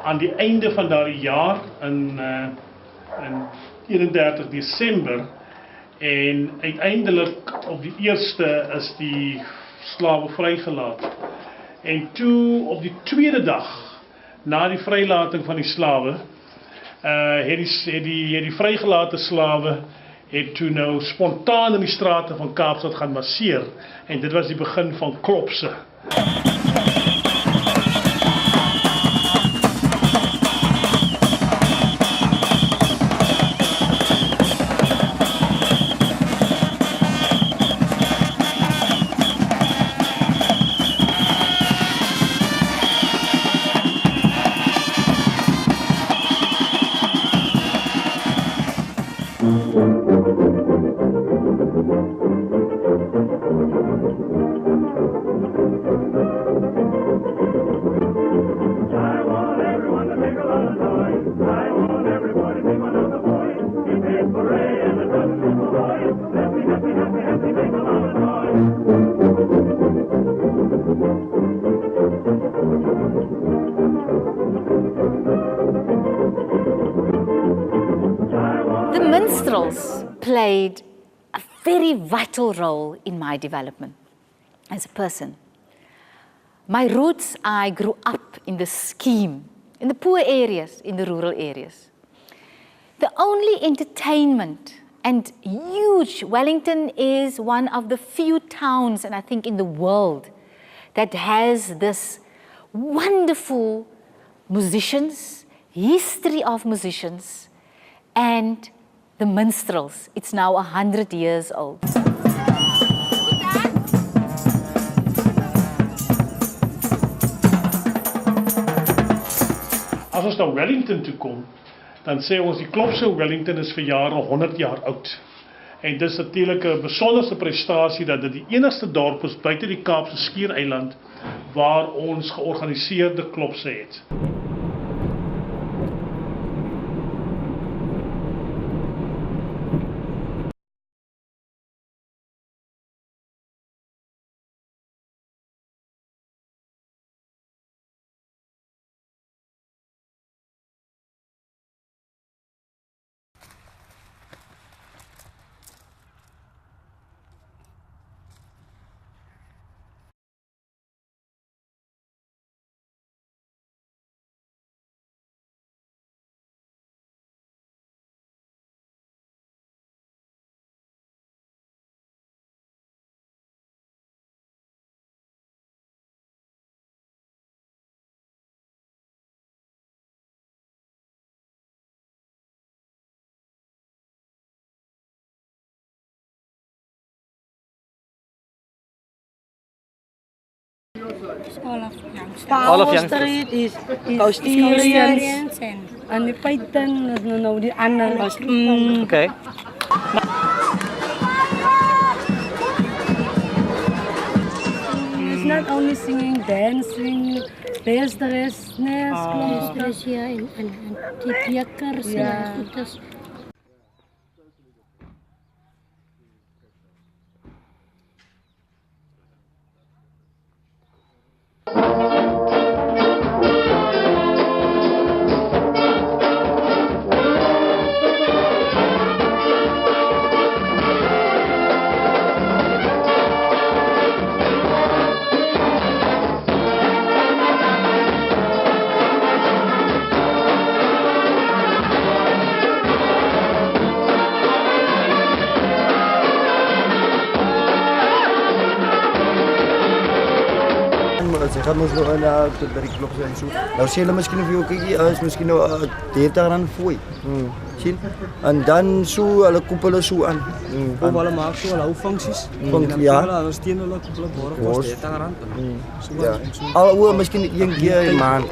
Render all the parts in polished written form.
aan die einde van daardie jaar in 31 Desember en uiteindelik op die 1ste is die slawe vrygelaat. En toe op die tweede dag na die vrylating van die slawe het die vrygelate slawe het toe nou spontaan in die strate van Kaapstad gaan marseer en dit was die begin van klopse. The minstrels played a very vital role in my development as a person. My roots, I grew up in the scheme, in the poor areas, in the rural areas. The only entertainment, and huge, Wellington is one of the few towns, and I think in the world, that has this wonderful musicians, history of musicians, and the minstrels. It's now 100 years old. As ons na Wellington toe kom, dan sê ons die klopse Wellington is verjaar al 100 jaar oud. En dis natuurlik 'n besonderse prestasie dat dit die enigste dorp is buite die Kaapse Skiereiland waar ons georganiseerde klopse het. All of Young Street is Australians and the Python is no the ander. Okay. It's not only singing, dancing, there's the rest, en die bekers en goedes. Ze gaan ons nog naar de klok zijn zo. Nou zie je misschien of je kijkt, is misschien nou 30 rand fooi. Zie? En dan zo alle koepelen zo aan. Hoe alle maak zo alle functies. Ja. Alle stenen alle koepelen worden kost 30 rand. Ja. Al hoe misschien één keer in maand.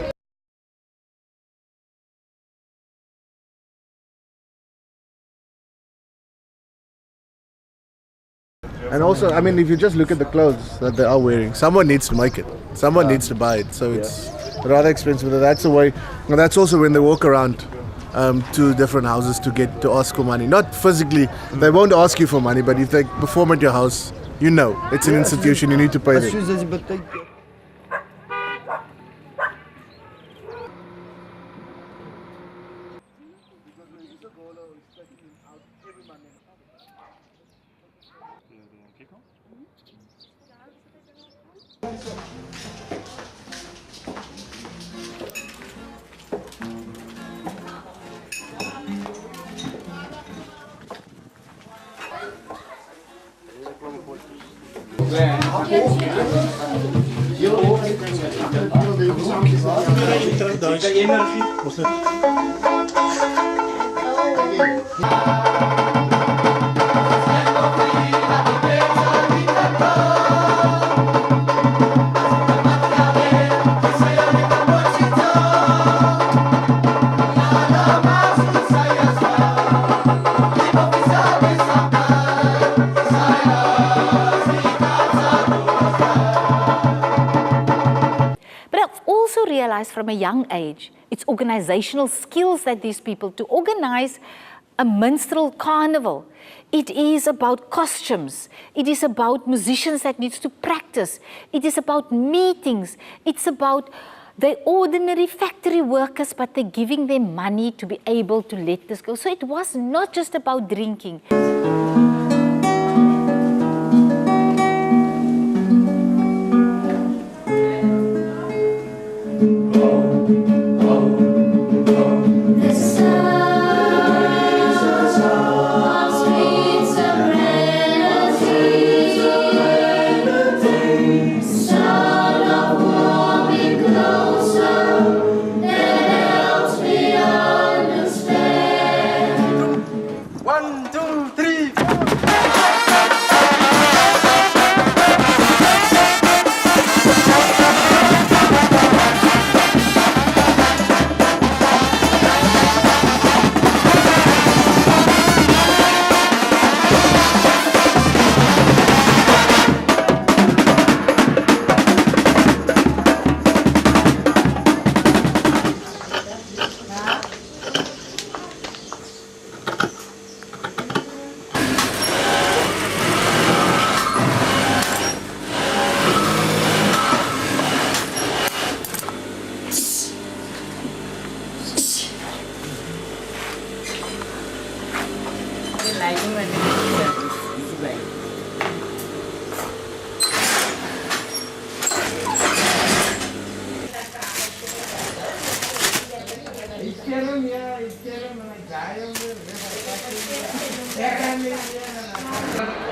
And also, I mean, if you just look at the clothes that they are wearing, someone needs to make it. Someone needs to buy it. So it's rather expensive. That's the way. And that's also when they walk around to different houses to ask for money. Not physically, they won't ask you for money, but if they perform at your house, you know, it's an institution. You need to pay them. But I've also realized from a young age, it's organizational skills that these people, to organize a minstrel carnival. It is about costumes. It is about musicians that needs to practice. It is about meetings. It's about the ordinary factory workers, but they're giving them money to be able to let this go. So it was not just about drinking.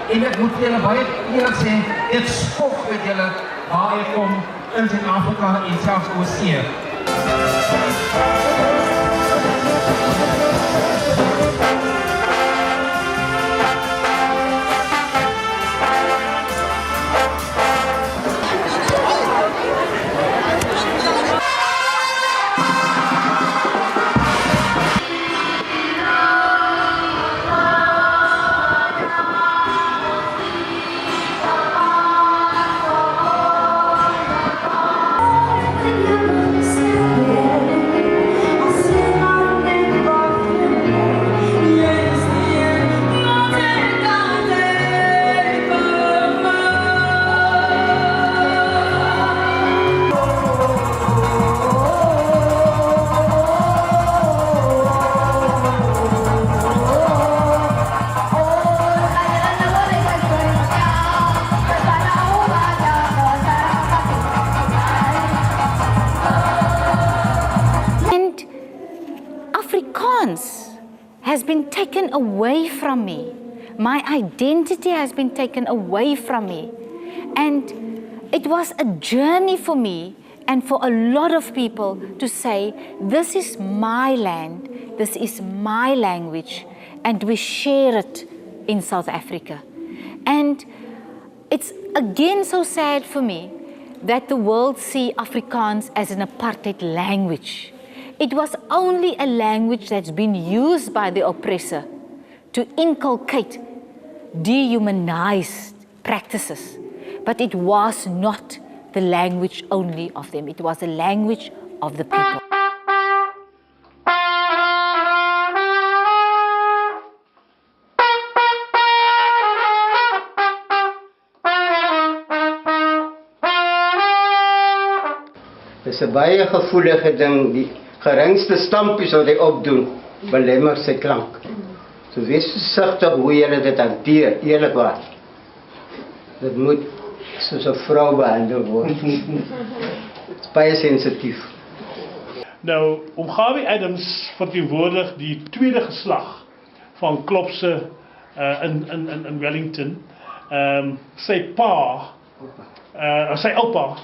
En ek moet julle baie eerlik sê, dit skok met julle waar ek kom in Suid-Afrika en selfs oorsee. Has been taken away from me. My identity has been taken away from me. And it was a journey for me and for a lot of people to say, this is my land, this is my language, and we share it in South Africa. And it's again so sad for me that the world see Afrikaans as an apartheid language. It was only a language that's been used by the oppressor to inculcate dehumanized practices. But it was not the language only of them. It was the language of the people. Dis 'n baie gevoelige ding. Die geringste stampies wat hy opdoen, belemmer sy klank. So wees versigtig hoe jy dit hanteer, eerlikwaar. Dit moet soos 'n vrou behandel word. Dit is baie sensitief. Nou, Gawie Adams verteenwoordig die tweede geslag van klopse in Wellington. sy pa, sy oupa,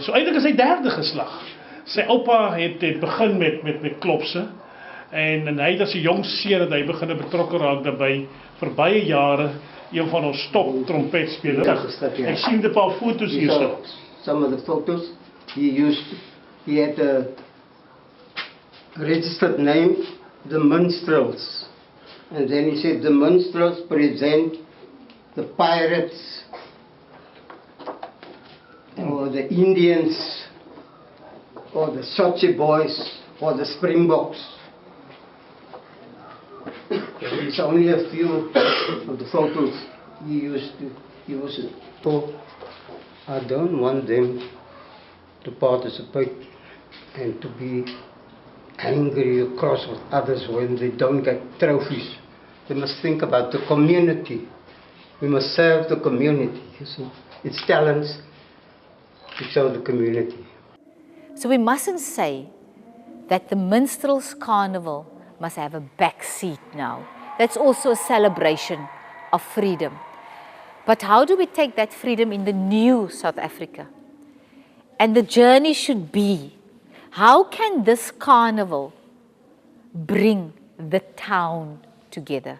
so eintlik is hy derde geslag. Sy oupa het begin met klopse, en hy het as 'n jong seun dat hy begin betrokke raak daarbey vir baie jare, een van ons top trompetspelers. Ek sien 'n paar foto's hierso. Some of the photos he had a registered name, the Minstrels. And then he said the Minstrels present the pirates or the Indians or the Sochi boys or the Springboks. It's only a few of the photos he used to use it. So I don't want them to participate and to be angry or cross with others when they don't get trophies. They must think about the community. We must serve the community. You see, it's talents to show the community. So we mustn't say that the Minstrels Carnival must have a back seat now. That's also a celebration of freedom. But how do we take that freedom in the new South Africa? And the journey should be, how can this carnival bring the town together?